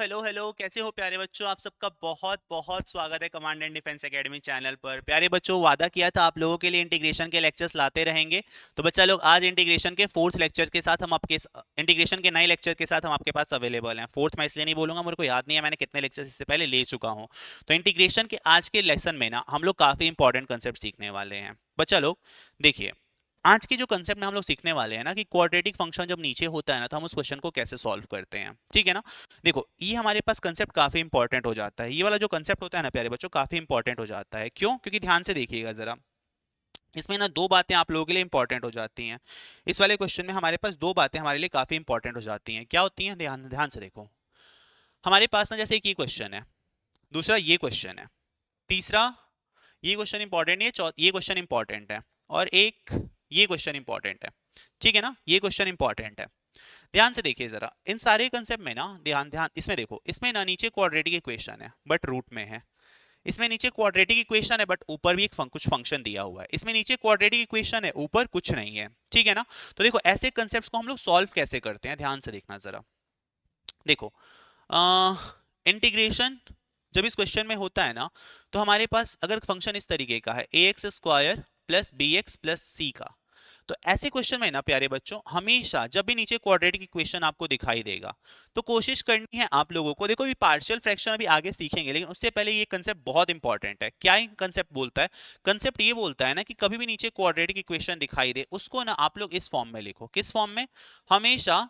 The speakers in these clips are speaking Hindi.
हेलो हेलो, कैसे हो प्यारे बच्चों। आप सबका बहुत बहुत स्वागत है command and defence academy channel पर। प्यारे बच्चों, वादा किया था आप लोगों के लिए इंटीग्रेशन के लेक्चर्स लाते रहेंगे। तो बच्चा लोग, आज इंटीग्रेशन के फोर्थ लेक्चर के साथ हम आपके इंटीग्रेशन के नए लेक्चर के साथ हम आपके पास अवेलेबल हैं। फोर्थ मैं इसलिए नहीं बोलूंगा, मेरे को याद नहीं है मैंने कितने लेक्चर्स इससे पहले ले चुका हूँ। तो इंटीग्रेशन के आज के लेसन में ना हम लोग काफी इंपॉर्टेंट कंसेप्ट सीखने वाले हैं। बच्चा लोग देखिए, आज की जो कंसेप्ट में हम लोग सीखने वाले हैं ना कि क्वाड्रेटिक फंक्शन जब नीचे होता है ना तो हम उस क्वेश्चन को कैसे सॉल्व करते हैं। ठीक है ना। देखो, ये हमारे पास कंसेप्ट काफी इंपॉर्टेंट हो जाता है। ये वाला जो कंसेप्ट होता है ना प्यारे बच्चों, काफी इंपॉर्टेंट हो जाता है। क्यों? क्योंकि ध्यान से देखिएगा जरा, इसमें ना दो बातें आप लोगों के लिए इंपॉर्टेंट हो जाती हैं। इस वाले क्वेश्चन में हमारे पास दो बातें हमारे लिए काफी इंपॉर्टेंट हो जाती हैं। क्या होती हैं? ध्यान ध्यान से देखो। हमारे पास ना जैसे एक ये क्वेश्चन है, दूसरा ये क्वेश्चन है, तीसरा ये क्वेश्चन इंपॉर्टेंट है, ये क्वेश्चन इंपॉर्टेंट है, और एक ये क्वेश्चन इंपॉर्टेंट है। ठीक है ना, ये क्वेश्चन इंपॉर्टेंट है। ध्यान से देखिए जरा, इन सारे कंसेप्ट में ना ध्यान ध्यान इसमें देखो, इसमें ना नीचे क्वाड्रेटिक इक्वेशन है बट रूट में है। इसमें नीचे क्वाड्रेटिक इक्वेशन है बट ऊपर भी एक कुछ फंक्शन दिया हुआ है। इसमें नीचे क्वाड्रेटिक इक्वेशन है, ऊपर कुछ नहीं है। ठीक है ना। तो देखो, ऐसे कंसेप्ट्स को हम लोग सॉल्व कैसे करते हैं, ध्यान से देखना जरा। देखो, इंटीग्रेशन जब इस क्वेश्चन में होता है ना, तो हमारे पास अगर फंक्शन इस तरीके का है, a x square plus b x plus c का, तो ऐसे क्वेश्चन में ना प्यारे बच्चों, हमेशा जब भी नीचे क्वाड्रेटिक इक्वेशन आपको दिखाई देगा तो कोशिश करनी है आप लोगों को। देखो, अभी पार्शियल फ्रैक्शन अभी आगे सीखेंगे, लेकिन उससे पहले ये कंसेप्ट बहुत इंपॉर्टेंट है। क्या कंसेप्ट बोलता है? कंसेप्ट ये बोलता है ना कि कभी भी नीचे क्वाड्रेटिक इक्वेशन दिखाई दे, उसको ना आप लोग इस फॉर्म में लिखो। किस फॉर्म में? हमेशा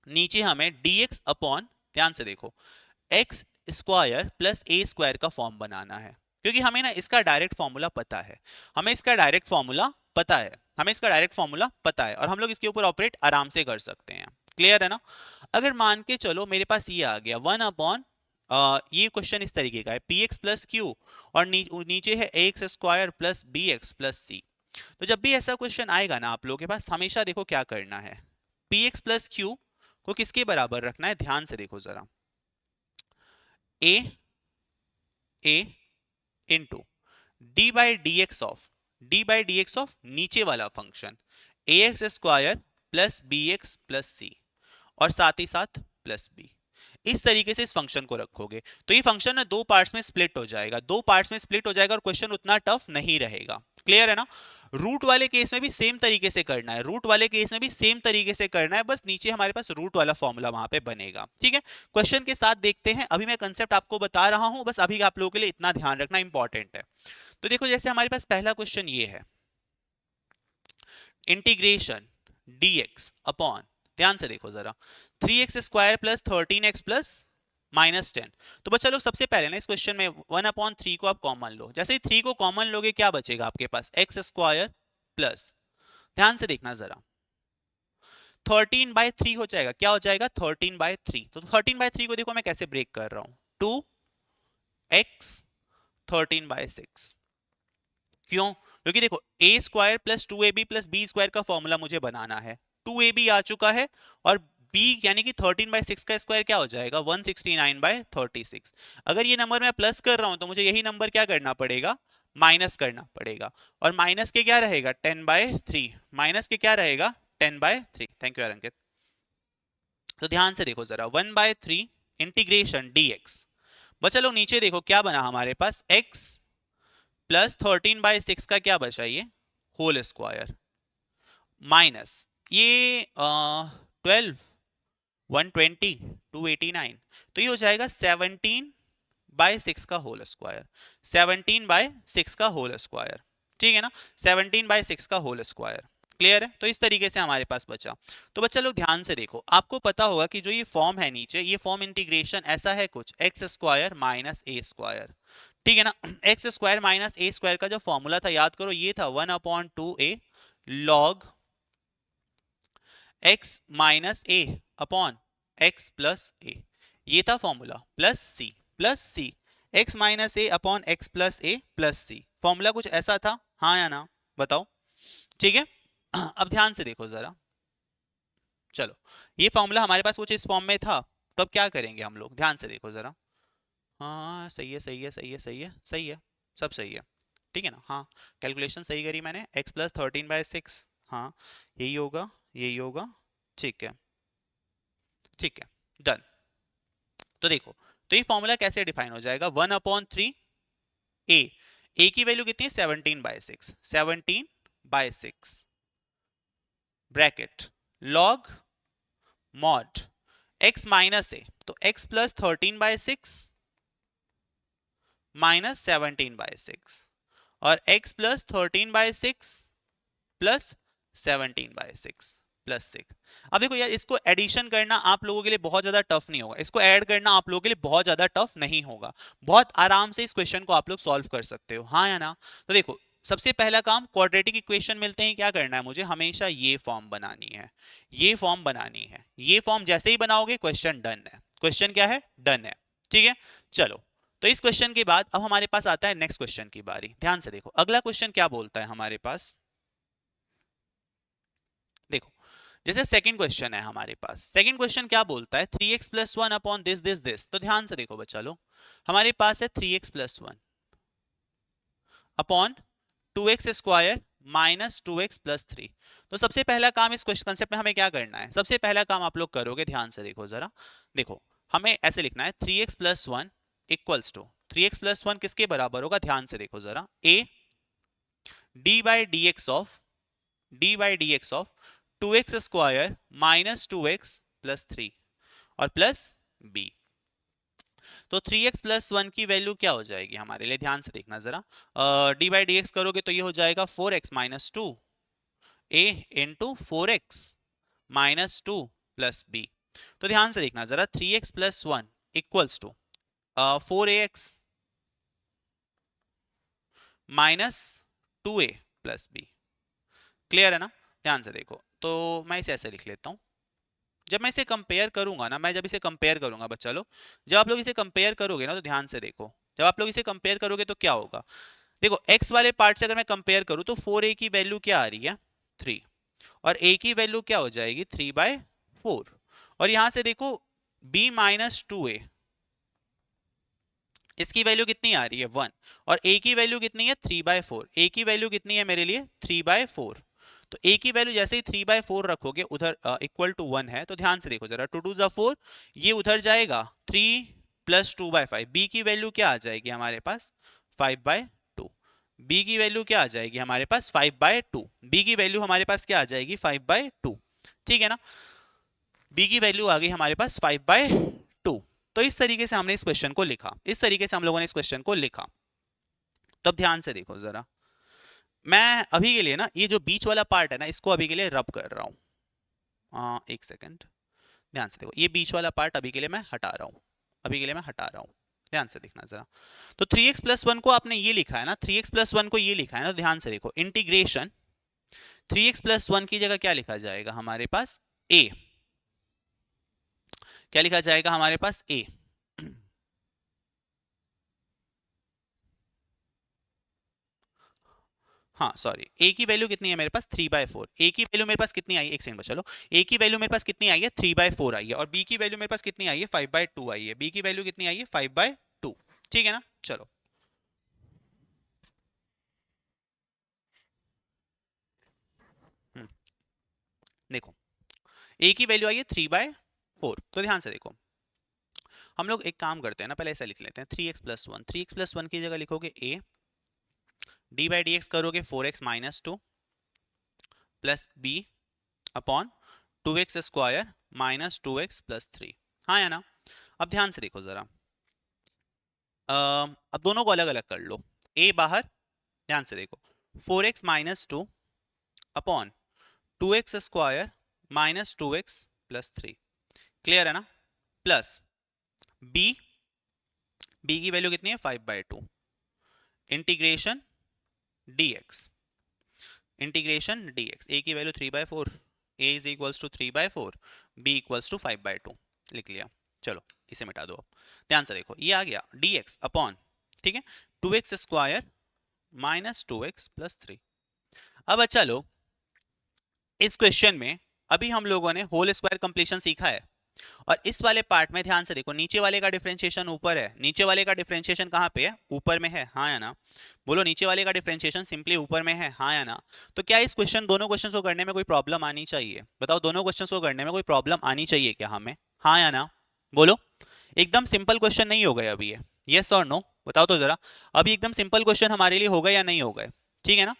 नीचे हमें dx अपॉन, ध्यान से देखो, एक्स स्क्वायर प्लस ए स्क्वायर का फॉर्म बनाना है। क्योंकि हमें ना इसका डायरेक्ट फॉर्मूला पता है, हमें इसका डायरेक्ट फॉर्मूला पता है, हमें इसका डायरेक्ट फॉर्मूला पता है, और हम लोग इसके ऊपर ऑपरेट आराम से कर सकते हैं। क्लियर है ना। अगर मान के चलो मेरे पास ये आ गया 1 अपॉन, ये क्वेश्चन इस तरीके का है, पी एक्स प्लस क्यू, और नीचे है a x square plus b x plus c. तो जब भी ऐसा क्वेश्चन आएगा ना आप लोगों के पास, हमेशा देखो क्या करना है, पी एक्स प्लस क्यू को किसके बराबर रखना है। ध्यान से देखो जरा, a a into d by d x of नीचे वाला function a x square plus b x plus c, और साथ ही साथ प्लस बी। इस तरीके से इस फंक्शन को रखोगे तो ये फंक्शन ना दो पार्ट्स में स्प्लिट हो जाएगा, दो पार्ट्स में स्प्लिट हो जाएगा, और क्वेश्चन उतना टफ नहीं रहेगा। क्लियर है ना। रूट वाले केस में भी सेम तरीके से करना है, रूट वाले केस में भी सेम तरीके से करना है, बस नीचे हमारे पास रूट वाला फॉर्मूला वहां पे बनेगा। ठीक है। क्वेश्चन के साथ देखते हैं। अभी मैं कंसेप्ट आपको बता रहा हूं, बस अभी आप लोगों के लिए इतना ध्यान रखना इंपॉर्टेंट है। तो देखो, जैसे हमारे पास पहला क्वेश्चन ये है, इंटीग्रेशन dx अपॉन, ध्यान से देखो जरा, 3x square plus 13x plus -10। तो बच्चा लोग, सबसे पहले ना इस क्वेश्चन में 1/3 को आप कॉमन लो। जैसे ही 3 को कॉमन लोगे, क्या बचेगा आपके पास? एक्स स्क्वायर प्लस, ध्यान से देखना जरा, 13/3 हो जाएगा। क्या हो जाएगा? 13/3। तो 13/3 को देखो मैं कैसे ब्रेक कर रहा हूं, 2x 13/6। क्यों? क्योंकि देखो, a square plus 2ab plus b square का फॉर्मूला मुझे बनाना है। 2ab आ चुका है, और b यानी कि 13/6 का स्क्वायर क्या हो जाएगा? 169/36। अगर ये नंबर मैं प्लस कर रहा हूं तो मुझे यही नंबर क्या करना पड़ेगा? माइनस करना पड़ेगा। और माइनस के क्या रहेगा? 10/3। माइनस के क्या रहेगा? 10/3। थैंक यू अंकित। तो ध्यान से देखो जरा, 1/3 इंटीग्रेशन dx। बच्चा लोग नीचे देखो क्या बना हमारे पास, x प्लस 13/6 का क्या बचा? ये होल स्क्वायर, माइनस ये 12, 120, 289। तो ये हो जाएगा 17/6 का होल स्क्वायर, 17/6 का होल स्क्वायर। ठीक है ना, 17/6 का होल स्क्वायर। क्लियर है। तो इस तरीके से हमारे पास बचा। तो बच्चा लोग ध्यान से देखो, आपको पता होगा कि जो ये फॉर्म है नीचे, ये फॉर्म इंटीग्रेशन ऐसा है कुछ, एक्स स्क्वायर माइनस ए स्क्वायर। ठीक है ना। एक्स स्क्वायर माइनस ए स्क्वायर का जो फॉर्मूला था, याद करो, ये था 1/2a लॉग एक्स माइनस ए अपॉन एक्स प्लस ए। ये था फॉर्मूला, प्लस सी, एक्स माइनस ए अपॉन एक्स प्लस ए प्लस सी। फॉर्मूला कुछ ऐसा था, हाँ या ना? बताओ। ठीक है। अब ध्यान से देखो जरा, चलो, ये फॉर्मूला हमारे पास कुछ इस फॉर्म में था, तो अब क्या करेंगे हम लोग? ध्यान से देखो जरा। हाँ, सही है सही है सही है सही है सही है, सब सही है। ठीक है ना। हाँ, कैलकुलेशन सही करी मैंने, x प्लस 13/6, हाँ यही होगा, यही होगा। ठीक है, ठीक है, डन। तो देखो, तो ये फॉर्मूला कैसे डिफाइन हो जाएगा, 1/3 ए की वैल्यू कितनी है 17/6, 17/6 bracket log mod x minus a, तो x प्लस 13/6 माइनस 17/6 और x प्लस 13/6 प्लस 17/6 प्लस 6। अब देखो यार, इसको एडिशन करना आप लोगों के लिए बहुत ज्यादा टफ नहीं होगा, इसको ऐड करना आप लोगों के लिए बहुत ज्यादा टफ नहीं होगा, बहुत आराम से इस क्वेश्चन को आप लोग सॉल्व कर सकते हो, हाँ या ना। तो देखो, सबसे पहला काम, क्वाड्रेटिक इक्वेशन मिलते हैं क्या करना है मुझे, हमेशा ये फॉर्म बनानी है, ये फॉर्म बनानी है, ये फॉर्म जैसे ही बनाओगे क्वेश्चन डन है, क्वेश्चन क्या है, डन है, ठीक है। चलो, तो इस क्वेश्चन के बाद अब हमारे पास आता है नेक्स्ट क्वेश्चन की बारी। ध्यान से देखो, अगला क्वेश्चन क्या बोलता है हमारे पास, देखो जैसे सेकंड क्वेश्चन है हमारे पास, सेकंड क्वेश्चन क्या बोलता है, 3x plus 1 upon this this this. तो ध्यान से देखो बच्चा लो, हमारे पास है 3x plus 1 upon 2x square minus 2x plus 3। तो सबसे पहला काम इस क्वेश्चन कंसेप्ट में हमें क्या करना है, सबसे पहला काम आप लोग करोगे, ध्यान से देखो जरा, देखो हमें ऐसे लिखना है 3x plus 1 equals to, 3x plus 1 किसके बराबर होगा, ध्यान से देखो जरा, a d by d x of, d by d x of 2x square minus 2x plus 3 और प्लस b। तो 3x प्लस 1 की वैल्यू क्या हो जाएगी हमारे लिए, ध्यान से देखना जरा, d बाई डी एक्स करोगे तो ये हो जाएगा 4x minus 2 a into 4x minus 2 plus b। तो ध्यान से देखना जरा, 3x plus 1 equals to 4ax minus 2a plus b। Clear है ना, ध्यान से देखो, तो मैं इसे ऐसे लिख लेता हूं, जब मैं इसे कंपेयर करूंगा ना, मैं जब इसे कंपेयर करूंगा बच्चा लोग, जब आप लोग इसे कंपेयर करोगे ना, तो ध्यान से देखो, जब आप लोग इसे कंपेयर करोगे तो क्या होगा, देखो x वाले पार्ट से अगर मैं कंपेयर करूं तो 4a की वैल्यू क्या आ रही है 3, और a की वैल्यू क्या हो जाएगी 3/4, और यहां से देखो b माइनस 2a, इसकी वैल्यू कितनी आ रही है 1, और a की वैल्यू कितनी है 3/4, a की वैल्यू कितनी है मेरे लिए 3/4। तो a की वैल्यू जैसे ही 3/4 रखोगे उधर इक्वल टू 1 है, तो ध्यान से देखो जरा, 2 2 जा 4, ये उधर जाएगा 3 प्लस 2/5, b की वैल्यू क्या आ जाएगी हमारे पास 5/2, b की वैल्यू क्या आ जाएगी हमारे पास 5/2, b की वैल्यू हमारे पास क्या आ जाएगी 5/2, ठीक है ना, b की वैल्यू आ गई हमारे पास 5/2। तो इस तरीके से हमने इस क्वेश्चन को लिखा, इस तरीके से हम लोगों ने इस क्वेश्चन को लिखा। तो अब ध्यान से देखो जरा, मैं अभी के लिए ना ये जो बीच वाला पार्ट है ना, इसको अभी के लिए रब कर रहा हूँ, एक सेकंड, ध्यान से देखो, ये बीच वाला पार्ट अभी के लिए मैं हटा रहा हूँ, अभी के लिए मैं हटा रहा हूँ, ध्यान से देखना जरा। तो 3x प्लस 1 को आपने ये लिखा है ना, 3x प्लस 1 को ये लिखा है ना, तो ध्यान से देखो, इंटीग्रेशन 3x प्लस 1 की जगह क्या लिखा जाएगा हमारे पास a, क्या लिखा जाएगा हमारे पास a, हाँ सॉरी, a की वैल्यू कितनी है मेरे पास 3/4, a की वैल्यू मेरे पास कितनी आई, एक सेकंड चलो, a की वैल्यू मेरे पास कितनी आई है 3/4 आई है, और b की वैल्यू मेरे पास कितनी आई है 5/2 आई है, b की वैल्यू कितनी आई है 5/2, ठीक है ना। चलो, देखो a की वैल्यू आई है 3/4, तो ध्यान से देखो, हम लोग एक काम करते हैं ना, पहले ऐसा लिख लेते हैं 3x प्लस 1, 3x प्लस 1 की जगह लिखोगे a, d by d x करोगे 4x minus 2 plus b upon 2x square minus 2x plus 3, हाँ या ना। अब ध्यान से देखो जरा, अब दोनों को अलग अलग कर लो, a बाहर, ध्यान से देखो 4x minus 2 upon 2x square minus 2x plus 3, clear है ना, प्लस b, b की वैल्यू कितनी है 5/2, integration dx, integration dx, a की value 3/4, a is equals to 3/4, b equals to 5/2, लिख लिया। चलो इसे मिटा दो, अब ध्यान से देखो, ये आ गया dx अपॉन, ठीक है, 2x square minus 2x plus 3। अब अच्छा लोग, इस क्वेश्चन में अभी हम लोगों ने होल स्क्वायर कंप्लीशन सीखा है, और इस वाले पार्ट में ध्यान से देखो, नीचे वाले का डिफरेंशिएशन ऊपर है, नीचे वाले का डिफरेंशिएशन कहाँ पे है, ऊपर में है, हाँ या ना, बोलो नीचे वाले का डिफरेंशिएशन सिंपली ऊपर में है, हाँ या ना। तो क्या इस क्वेश्चन, दोनों क्वेश्चन को करने में कोई प्रॉब्लम आनी चाहिए, बताओ, दोनों क्वेश्चन को करने में कोई प्रॉब्लम आनी चाहिए क्या हमें, हाँ या ना, बोलो, एकदम सिंपल क्वेश्चन नहीं हो गए अभी ये, यस और नो बताओ तो जरा, अभी एकदम सिंपल क्वेश्चन हमारे लिए हो गए या नहीं हो गए? ठीक है ना।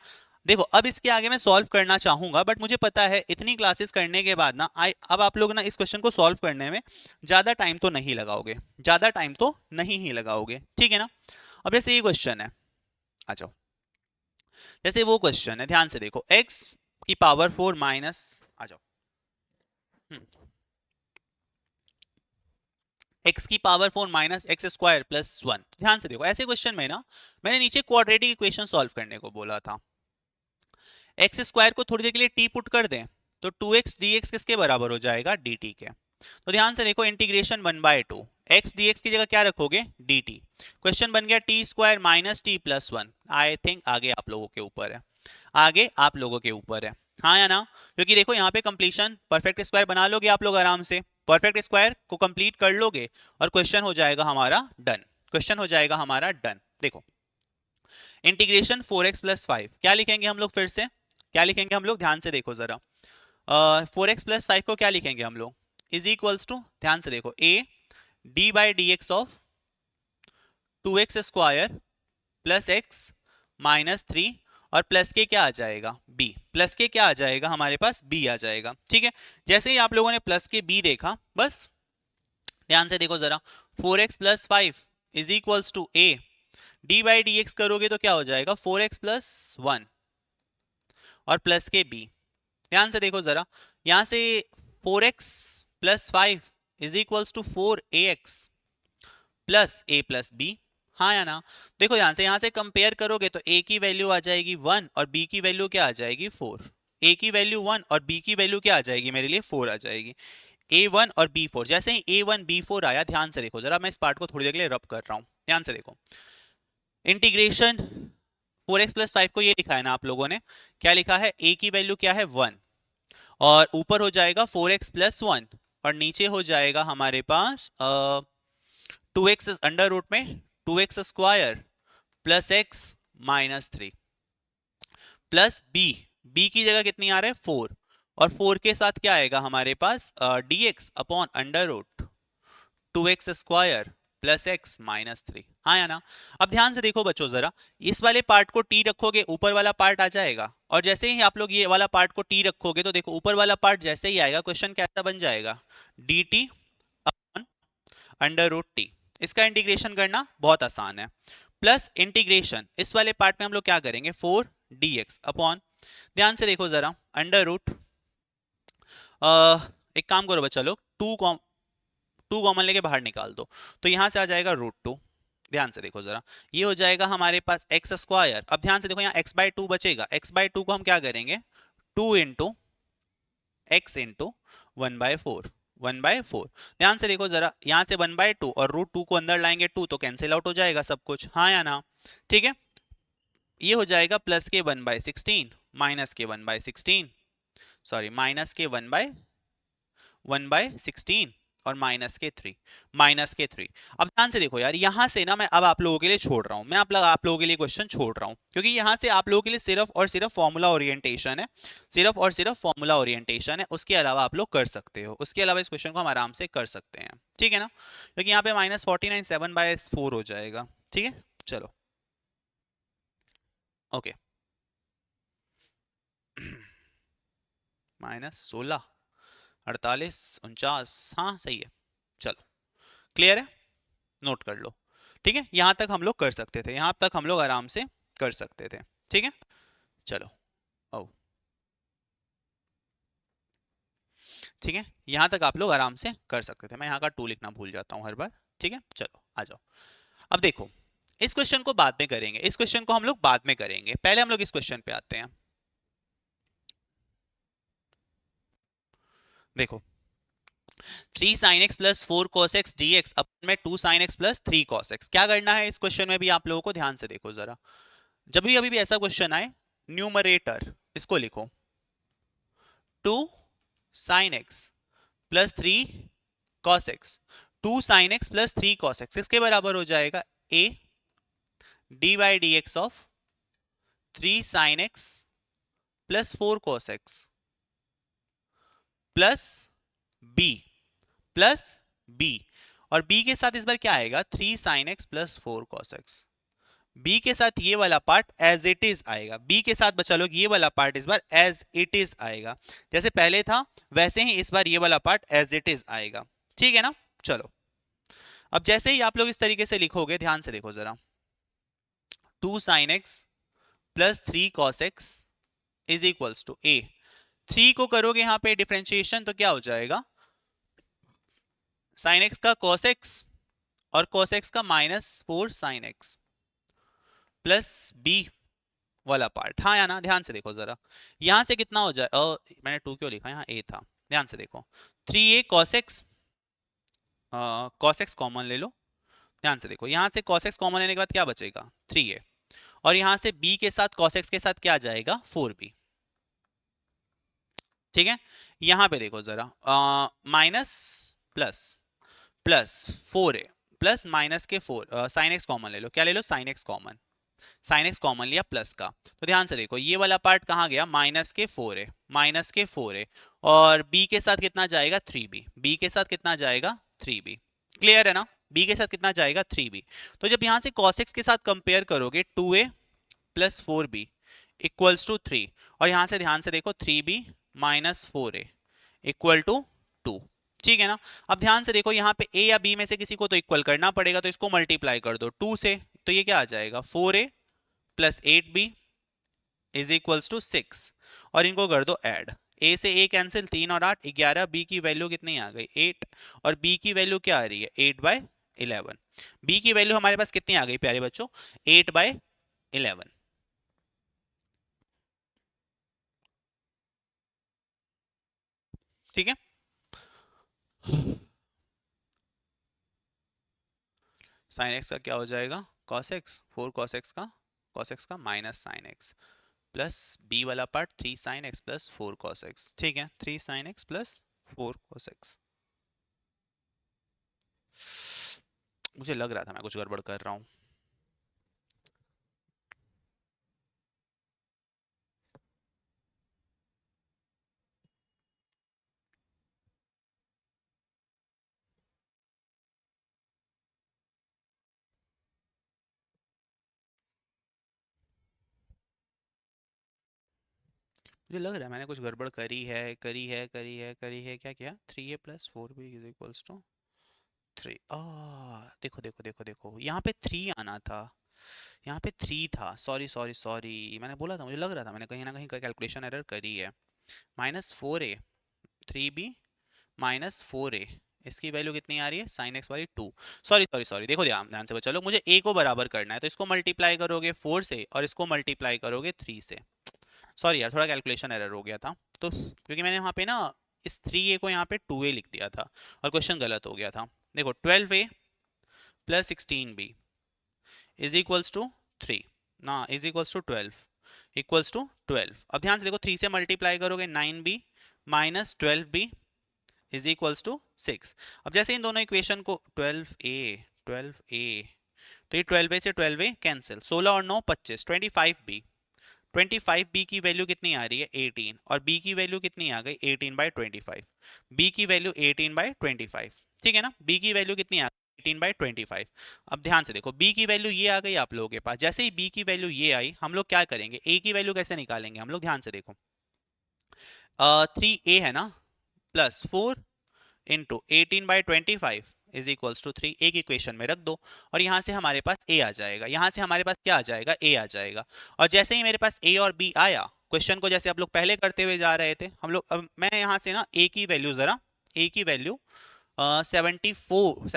देखो अब इसके आगे मैं सॉल्व करना चाहूंगा, बट मुझे पता है इतनी क्लासेस करने के बाद ना अब आप लोग ना इस क्वेश्चन को सॉल्व करने में ज्यादा टाइम तो नहीं लगाओगे, ज्यादा टाइम तो नहीं ही लगाओगे, ठीक है ना। अब जैसे ये क्वेश्चन है, आ जाओ, जैसे वो क्वेश्चन है, ध्यान से देखो, x की पावर 4 माइनस, आ जाओ, x की power 4 minus x square plus 1। ध्यान से देखो, ऐसे क्वेश्चन में ना मैंने नीचे क्वाड्रेटिक इक्वेशन सॉल्व करने को बोला था। एक्स स्क्वायर को थोड़ी देर के लिए t पुट कर दें तो 2x dx किसके बराबर हो जाएगा, dt के। तो ध्यान से देखो, इंटीग्रेशन 1/2 x dx की जगह क्या रखोगे, dt। क्वेश्चन बन गया t square minus T plus 1। I think आगे आप लोगों के ऊपर है, आगे आप लोगों के ऊपर है, हाँ या ना। क्योंकि देखो यहाँ पे कंप्लीशन परफेक्ट स्क्वायर बना लोगे आप लोग आराम से, परफेक्ट स्क्वायर को कंप्लीट कर लोगे और क्वेश्चन हो जाएगा हमारा डन, क्वेश्चन हो जाएगा हमारा डन। देखो इंटीग्रेशन 4x प्लस 5 क्या लिखेंगे हम लोग, फिर से क्या लिखेंगे हम लोग, ध्यान से देखो जरा, 4x प्लस 5 को क्या लिखेंगे हम लोग, इज इक्वल्स टू, ध्यान से देखो, a d by d x of 2x square plus x minus 3, और प्लस के क्या आ जाएगा, b, प्लस के क्या आ जाएगा हमारे पास, b आ जाएगा, ठीक है। जैसे ही आप लोगों ने प्लस के b देखा, बस ध्यान से देखो जरा, 4x plus 5 is equals to a d by d x करोगे तो क्या हो जाएगा, 4x प्लस 1 और प्लस के b। ध्यान से देखो जरा, यहां से 4x plus 5 is equals to 4ax plus a plus b, हाँ या ना। देखो ध्यान से, यहां से कंपेयर करोगे तो a की वैल्यू आ जाएगी 1 और b की वैल्यू क्या आ जाएगी 4। a की वैल्यू 1 और b की वैल्यू क्या आ जाएगी मेरे लिए 4 आ जाएगी। a1 और b4, जैसे ही a1 b4 आया, ध्यान से देखो जरा, मैं इस पार्ट को थोड़ी देर के लिए रब कर रहा हूं, ध्यान से देखो, इंटीग्रेशन 4x प्लस 5 को ये लिखा है ना आप लोगों ने, क्या लिखा है, a की वैल्यू क्या है 1 और ऊपर हो जाएगा 4x प्लस 1 और नीचे हो जाएगा हमारे पास 2x अंडर रूट में 2x square plus x minus 3 plus b की जगह कितनी आ रहा है 4, और 4 के साथ क्या आएगा हमारे पास dx upon under root 2x square plus x minus 3, हाँ या ना। अब ध्यान से देखो बच्चों जरा, इस वाले पार्ट को t रखोगे ऊपर वाला पार्ट आ जाएगा, और जैसे ही आप लोग ये वाला पार्ट को t रखोगे तो देखो ऊपर वाला पार्ट जैसे ही आएगा, क्वेश्चन कैसा बन जाएगा, dt upon under root t. इसका इंटीग्रेशन करना बहुत आसान है, प्लस इंटीग्रेशन इस वाले पार्ट में हम लोग क्या करेंगे 4dx अपॉन, ध्यान से देखो जरा, अंडर रूट, एक काम करो बच्चा लोग, टू कॉमन लेके बाहर निकाल दो, तो यहां से आ जाएगा √2। ध्यान से देखो जरा, ये हो जाएगा हमारे पास एक्स स्क्वायर, अब ध्यान से देखो यहाँ x/2 बचेगा, x/2 को हम क्या करेंगे 2 इंटू एक्स इंटू 1/4, 1/4। ध्यान से देखो जरा, यहां से 1/2 और √2 को अंदर लाएंगे 2 तो कैंसिल आउट हो जाएगा सब कुछ, हाँ या ना, ठीक है। ये हो जाएगा प्लस के 1/16 माइनस के 1/16, सॉरी माइनस के 1/16 और माइनस के 3, माइनस के 3। अब ध्यान से देखो यार, यहां से ना मैं अब आप लोगों के लिए छोड़ रहा हूं, मैं आप लोगों के लिए क्वेश्चन छोड़ रहा हूं, क्योंकि यहां से आप लोगों के लिए सिर्फ और सिर्फ फॉर्मूला ओरिएंटेशन है, सिर्फ और सिर्फ फॉर्मूला ओरिएंटेशन है, उसके अलावा आप लोग कर सकते हो, उसके अलावा इस क्वेश्चन को हम आराम से कर सकते हैं, ठीक है ना। क्योंकि यहाँ पे -49 7/4 हो जाएगा, ठीक है। चलो ओके, -16 48 49, हाँ सही है, चलो क्लियर है, नोट कर लो, ठीक है। यहां तक हम लोग कर सकते थे, यहां तक हम लोग आराम से कर सकते थे, ठीक है। चलो ओ, ठीक है, यहां तक आप लोग आराम से कर सकते थे, मैं यहाँ का 2 लिखना भूल जाता हूँ हर बार, ठीक है। चलो आ जाओ, अब देखो इस क्वेश्चन को बाद में करेंगे, इस क्वेश्चन को हम लोग बाद में करेंगे, पहले हम लोग इस क्वेश्चन पे आते हैं। देखो 3 sin x plus 4 cos x dx अपन में 2 sin x plus 3 cos x, क्या करना है इस क्वेश्चन में भी आप लोगों को, ध्यान से देखो जरा, जब भी अभी भी ऐसा क्वेश्चन आए, न्यूमरेटर इसको लिखो 2 sin x plus 3 cos x, 2 sin x plus 3 cos x इसके बराबर हो जाएगा a d by d x of 3 sin x plus 4 cos x plus b, plus b, और b के साथ इस बार क्या आएगा 3 sin x plus 4 cos x। b के साथ ये वाला पार्ट एज इट इज आएगा, b के साथ बच्चा लोग ये वाला पार्ट इस बार एज इट इज आएगा, जैसे पहले था वैसे ही इस बार ये वाला पार्ट एज इट इज आएगा, ठीक है ना। चलो अब जैसे ही आप लोग इस तरीके से लिखोगे, ध्यान से देखो जरा, 2 sin x plus 3 cos x is equals to a। 3 को करोगे यहां पे डिफरेंशिएशन तो क्या हो जाएगा, sin x का cos x और cos x का -4 sin x प्लस b वाला पार्ट, हाँ या ना, ध्यान से देखो जरा, यहां से कितना हो जाए, मैंने 2 क्यों लिखा, यहाँ a था, ध्यान से देखो, 3a cos x, cos x common ले लो, ध्यान से देखो, यहां से cos x कॉमन लेने के बाद क्या बचेगा 3a, और यहां से b के साथ cos x के साथ क्या आ जाएगा 4b, ठीक है। यहां पे देखो जरा, minus plus plus 4a plus minus के 4 साइन एक्स कॉमन ले लो, क्या ले लो sine x common, sine x common लिया प्लस का, तो ध्यान से देखो ये वाला पार्ट कहाँ गया माइनस के 4a, और b के साथ कितना जाएगा 3b, b के साथ कितना जाएगा 3b, क्लियर है ना, b के साथ कितना जाएगा 3b। तो जब यहाँ से cos x के साथ कंपेयर करोगे 2a plus 4b equals to 3, और यहां से ध्यान से देखो 3b minus 4a equal to 2, ठीक है ना। अब ध्यान से देखो यहाँ पे a या b में से किसी को तो इक्वल करना पड़ेगा, तो इसको मल्टीप्लाई कर दो 2 से, तो ये क्या आ जाएगा 4a plus 8b is equals to 6, और इनको कर दो ऐड, a से a कैंसिल, 3 और 8 11, b की वैल्यू कितनी आ गई 8, और b की वैल्यू क्या आ रही है 8/11, b की वैल्यू हमारे पास कितनी आ गई प्यारे बच्चों 8/11, ठीक है। साइन एक्स का क्या हो जाएगा cos x, 4 cos x का minus sine x plus b वाला part 3 sin x plus 4 cos x, ठीक है, 3 sin x plus 4 cos x। मुझे लग रहा था मैं कुछ गड़बड़ कर रहा हूँ। मुझे लग रहा है मैंने कुछ गड़बड़ करी है, क्या किया 3a plus 4b is equals to 3, देखो देखो देखो देखो, यहाँ पे 3 आना था, यहाँ पे 3 था, सॉरी सॉरी सॉरी, मैंने बोला था, मुझे लग रहा था मैंने कहीं ना कहीं कैलकुलेशन एरर करी है, -4a 3b -4a, इसकी वैल्यू कितनी आ रही है साइन एक्स वाली 2, सॉरी सॉरी सॉरी, देखो ध्यान ध्यान से चलो, मुझे a को बराबर करना है, तो इसको मल्टीप्लाई करोगे 4 से और इसको मल्टीप्लाई करोगे 3 से, सॉरी यार थोड़ा कैलकुलेशन एरर हो गया था, तो क्योंकि मैंने वहाँ पे ना इस 3a को यहाँ पे 2a लिख दिया था और क्वेश्चन गलत हो गया था। देखो 12a plus 16b is equals to 3 ना, is equals to 12 equals to 12, अब ध्यान से देखो 3 से मल्टीप्लाई करोगे 9b minus 12b is equals to 6। अब जैसे इन दोनों इक्वेशन को 12a तो ये 12a से 12a कैंसिल, 16 और 9 25, 25b, 25b की वैल्यू कितनी आ रही है 18, और b की वैल्यू कितनी आ गई 18/25, b की वैल्यू 18/25, ठीक है ना, b की वैल्यू कितनी आ गई 18/25। अब ध्यान से देखो b की वैल्यू ये आ गई आप लोगों के पास, जैसे ही b की वैल्यू ये आई हम लोग क्या करेंगे a की वैल्यू कैसे निकालेंगे हम लोग, ध्यान से देखो 3a है ना plus 4 into 18/25 is equals to 3, एक इक्वेशन में रख दो, और यहां से हमारे पास a आ जाएगा, यहां से हमारे पास क्या आ जाएगा a आ जाएगा, और जैसे ही मेरे पास a और b आया, क्वेश्चन को जैसे आप लोग पहले करते हुए जा रहे थे हम लोग, अब मैं यहां से ना a की वैल्यू जरा, a की वैल्यू 72/25,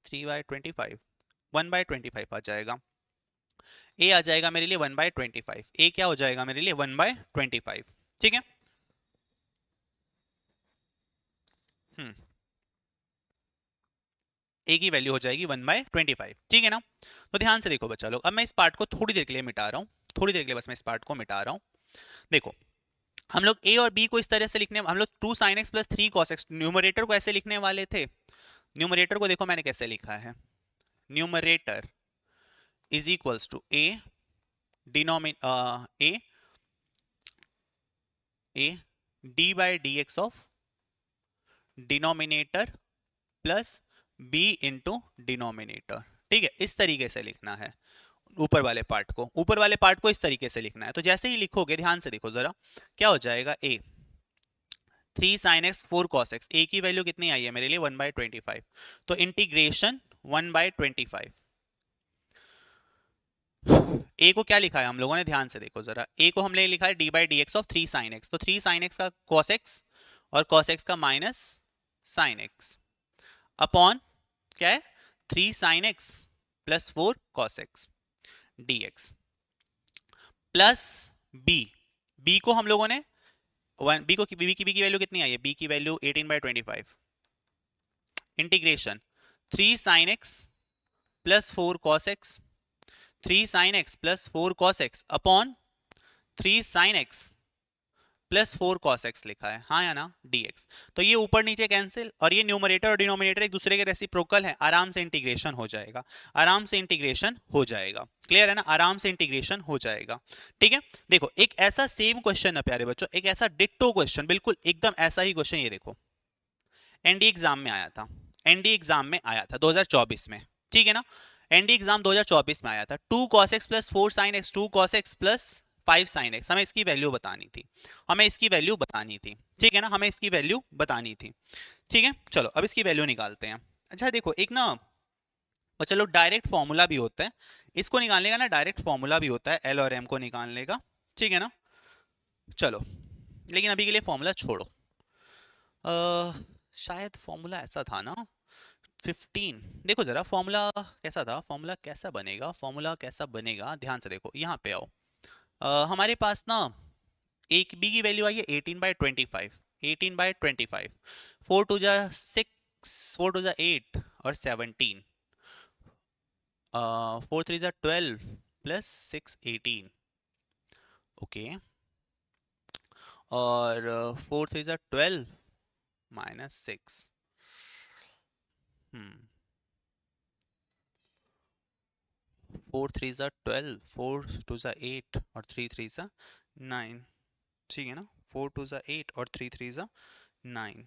3/25, 1/25 आ जाएगा, a आ जाएगा मेरे लिए 1/25, a क्या हो जाएगा मेरे लिए 1/25, ठीक है। हम्म, a की वैल्यू हो जाएगी 1/25, ठीक है ना। तो ध्यान से देखो बच्चा लोग, अब मैं इस पार्ट को थोड़ी देर के लिए मिटा रहा हूँ, थोड़ी देर के लिए बस मैं इस पार्ट को मिटा रहा हूँ। देखो हम लोग a और b को इस तरह से लिखने, हम लोग 2 sin x plus 3 cos x numerator को ऐसे लिखने वाले थे, न्यूमरेटर को देखो मैंने कैसे लिखा है, numerator is equals to a denominator a d by d x of denominator plus b into denominator. ठीक है, इस तरीके से लिखना है ऊपर वाले पार्ट को इस तरीके से लिखना है। तो जैसे ही लिखोगे ध्यान से देखो जरा, क्या हो जाएगा, a 3 sin x 4 cos x, a की वैल्यू कितनी आई है मेरे लिए 1/25, तो इंटीग्रेशन 1/25। a को क्या लिखा है हम लोगों ने, ध्यान से देखो जरा, a को हमने लिखा है d/dx ऑफ 3 sin x, तो 3 sin x का cos x और cos x का माइनस sin x अपॉन क्या है 3 sin x plus 4 cos x dx plus b। b को हम लोगों ने b को b की वैल्यू कितनी आई है, b की value 18/25, integration 3 sin x plus 4 cos x, 3 sin x plus 4 cos x upon 3 sin x plus 4 cos x लिखा है, हाँ या ना, dx। तो ये ऊपर नीचे कैंसिल, और ये न्यूमरेटर और डिनोमिनेटर एक दूसरे के रेसिप्रोकल है, आराम से इंटीग्रेशन हो जाएगा, आराम से इंटीग्रेशन हो जाएगा। क्लियर है ना, आराम से इंटीग्रेशन हो जाएगा। ठीक है, देखो एक ऐसा सेम क्वेश्चन है प्यारे बच्चों, एक ऐसा डिट्टो क्वेश्चन, बिल्कुल एकदम ऐसा ही क्वेश्चन, ये देखो एनडी एग्जाम में आया था, एनडी एग्जाम में आया था 2024 में। ठीक है ना, एनडी एग्जाम 2024 में आया था, 2 cos x plus 4 sin x, 2 cos x plus 5 sin x, हमें इसकी वैल्यू बतानी थी, हमें इसकी वैल्यू बतानी थी। ठीक है ना, हमें इसकी वैल्यू बतानी थी। ठीक है, चलो अब इसकी वैल्यू निकालते हैं। अच्छा देखो एक ना, और चलो डायरेक्ट फॉर्मूला भी होता है इसको निकालने का ना, डायरेक्ट फॉर्मूला भी होता है एल और एम को निकालने का। ठीक है ना, चलो लेकिन अभी के लिए फॉर्मूला छोड़ो, शायद फॉर्मूला ऐसा था ना 15, देखो जरा फॉर्मूला कैसा था, फॉर्मूला कैसा बनेगा, फॉर्मूला कैसा बनेगा, ध्यान से देखो यहाँ पे आओ। हमारे पास ना एक बी की वैल्यू आई है 18/25, 18/25, 4 टू जा 6, 4 टू जा 8 और 17, 4 3 जा 12 प्लस 6 18, ओके, और 4 3 जा 12 माइनस 6, 4 3 जा 12, 4 2 जा 8 और 3 3 जा 9। ठीक है ना, 4 2 जा 8 और 3 3 जा 9।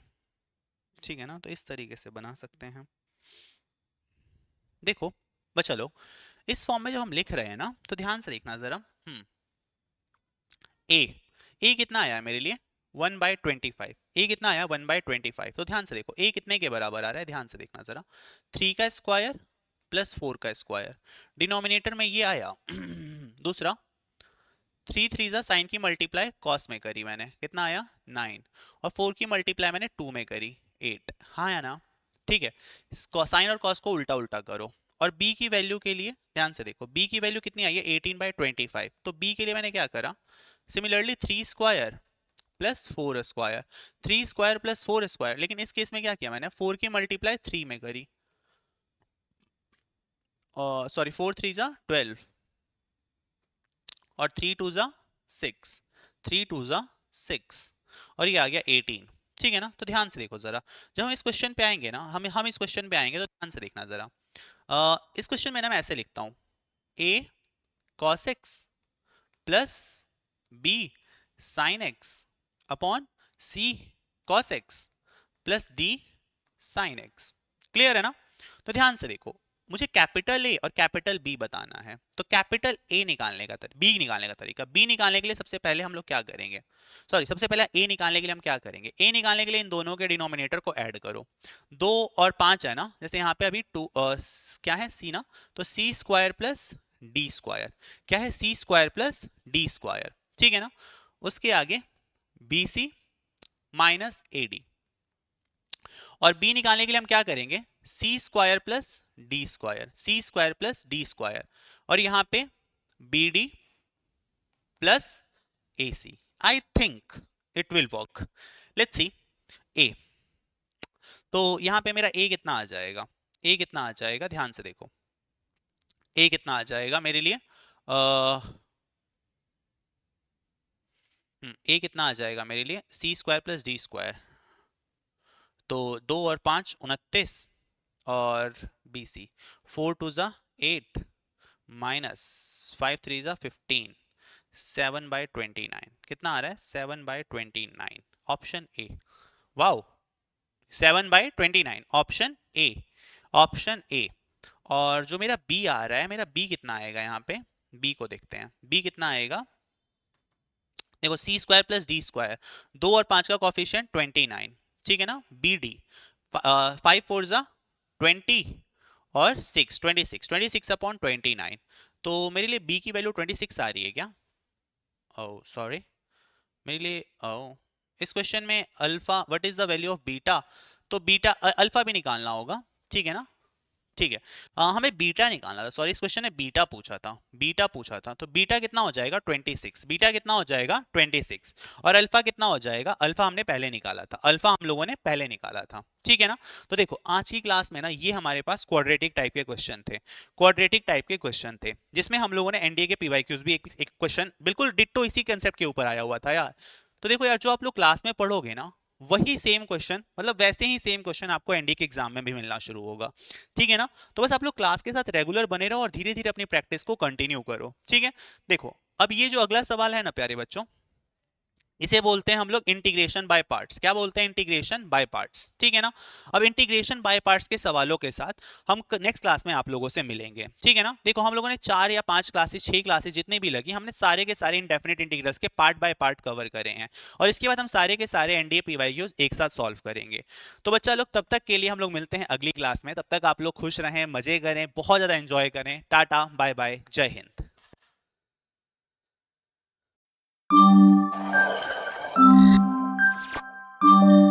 ठीक है ना, तो इस तरीके से बना सकते हैं। देखो बच्चा लोग, इस फॉर्म में जब हम लिख रहे हैं ना, तो ध्यान से देखना जरा, ए कितना आया है मेरे लिए 1/25, ए कितना आया 1/25, तो ध्यान से देखो ए कितने के बराबर आ रहा है, ध्यान से देखना जरा, 3 का स्क्वायर प्लस 4 का स्क्वायर, डिनोमिनेटर में ये आया दूसरा 3 3 जा साइन की मल्टीप्लाई कॉस में करी मैंने, कितना आया 9, और 4 की मल्टीप्लाई मैंने 2 में करी 8, हाँ या ना। ठीक है, साइन और कॉस को उल्टा उल्टा करो, और b की वैल्यू के लिए ध्यान से देखो, b की वैल्यू कितनी आई है 18/25, तो b के लिए मैंने क्या करा, similarly 3 square plus 4 square, 3 square plus 4 square, लेकिन इस केस में क्या किया मैंने, 4 की मल्टीप्लाई 3 में करी, सॉरी 4 3 जा 12 और 3 2 जा 6, 3 2 जा 6, और ये आ गया 18। ठीक है ना, तो ध्यान से देखो जरा, जब हम इस क्वेश्चन पे आएंगे ना, हम इस क्वेश्चन पे आएंगे तो ध्यान से देखना जरा, इस क्वेश्चन में ना मैं ऐसे लिखता हूं, a cos x plus b sin x upon c cos x plus d sin x। Clear है ना, तो ध्यान से देखो, मुझे कैपिटल ए और कैपिटल बी बताना है, तो कैपिटल ए निकालने का बी निकालने का तरीका, बी निकालने के लिए सबसे पहले हम लोग क्या करेंगे, सॉरी सबसे पहले ए निकालने के लिए हम क्या करेंगे, ए निकालने के लिए इन दोनों के डिनोमिनेटर को ऐड करो, 2 और 5 है ना, जैसे यहाँ पे अभी 2 क्या है सी ना, तो c square plus d square, क्या है c square plus d square. ठीक है ना, उसके आगे b c minus a d, और b निकालने के लिए हम क्या करेंगे, c square plus d square, c square plus d square, और यहां पे b d plus a c. I think it will work, let's see. ए, तो यहां पे मेरा ए कितना आ जाएगा, ए कितना आ जाएगा, ध्यान से देखो, ए कितना आ जाएगा मेरे लिए, ए कितना आ जाएगा मेरे लिए, सी स्क्वायर प्लस डी स्क्वायर, तो 2 और 5 29, और बी सी 4 2 जा 8 माइनस 5 3 जा 15, 7/29, कितना आ रहा है 7/29, option A. Wow, 7/29, option A, option A. और जो मेरा बी आ रहा है, मेरा बी कितना आएगा यहाँ पे, बी को देखते हैं, बी कितना आएगा। देखो सी स्क्वायर प्लस डी स्क्वायर, 2 और 5 का कॉफिशिएंट 29, ठीक है ना। बी डी 5 4 जा 20 और 26 तो मेरे लिए बी की वैल्यू 26 आ रही है क्या। ओह सॉरी, मेरे लिए इस क्वेश्चन में alpha, what is the value of beta, तो बीटा अल्फा भी निकालना होगा, ठीक है ना। ठीक है, हमें बीटा निकालना था, सॉरी इस क्वेश्चन ने बीटा पूछा था, बीटा पूछा था, तो बीटा कितना हो जाएगा 26, बीटा कितना हो जाएगा 26। और अल्फा कितना हो जाएगा, अल्फा हमने पहले निकाला था, अल्फा हम लोगों ने पहले निकाला था, ठीक है ना। तो देखो आज की क्लास में ना ये हमारे पास क्वाड्रेटिक टाइप के क्वेश्चन थे, क्वाड्रेटिक टाइप के क्वेश्चन थे, जिसमें हम लोगों ने एनडीए के पीवाईक्यूज भी एक क्वेश्चन बिल्कुल डिट्टो इसी कंसेप्ट के ऊपर आया हुआ था यार। तो देखो यार, जो आप लोग क्लास में पढ़ोगे ना, वही सेम क्वेश्चन, मतलब वैसे ही सेम क्वेश्चन आपको एनडीए के एग्जाम में भी मिलना शुरू होगा, ठीक है ना। तो बस आप लोग क्लास के साथ रेगुलर बने रहो और धीरे धीरे अपनी प्रैक्टिस को कंटिन्यू करो, ठीक है। देखो अब ये जो अगला सवाल है ना प्यारे बच्चों, इसे बोलते हैं हम लोग इंटीग्रेशन बाय पार्ट्स। क्या बोलते हैं, इंटीग्रेशन बाय पार्ट्स, ठीक है ना। अब इंटीग्रेशन बाय पार्ट्स के सवालों के साथ हम नेक्स्ट क्लास में आप लोगों से मिलेंगे, ठीक है ना। देखो हम लोगों ने 4 या 5 क्लासेस, 6 क्लासेस जितनी भी लगी, हमने सारे के सारे इंडेफिनिट इंटीग्रल्स के पार्ट बाय पार्ट कवर करे हैं, और इसके बाद हम सारे के सारे एनडीए पीवाईक्यूज एक साथ सॉल्व करेंगे। तो बच्चा लोग तब तक के लिए हम लोग मिलते हैं अगली क्लास में, तब तक आप लोग खुश रहें, मजे करें, बहुत ज्यादा एंजॉय करें। टाटा बाय बाय, जय हिंद। Thank you.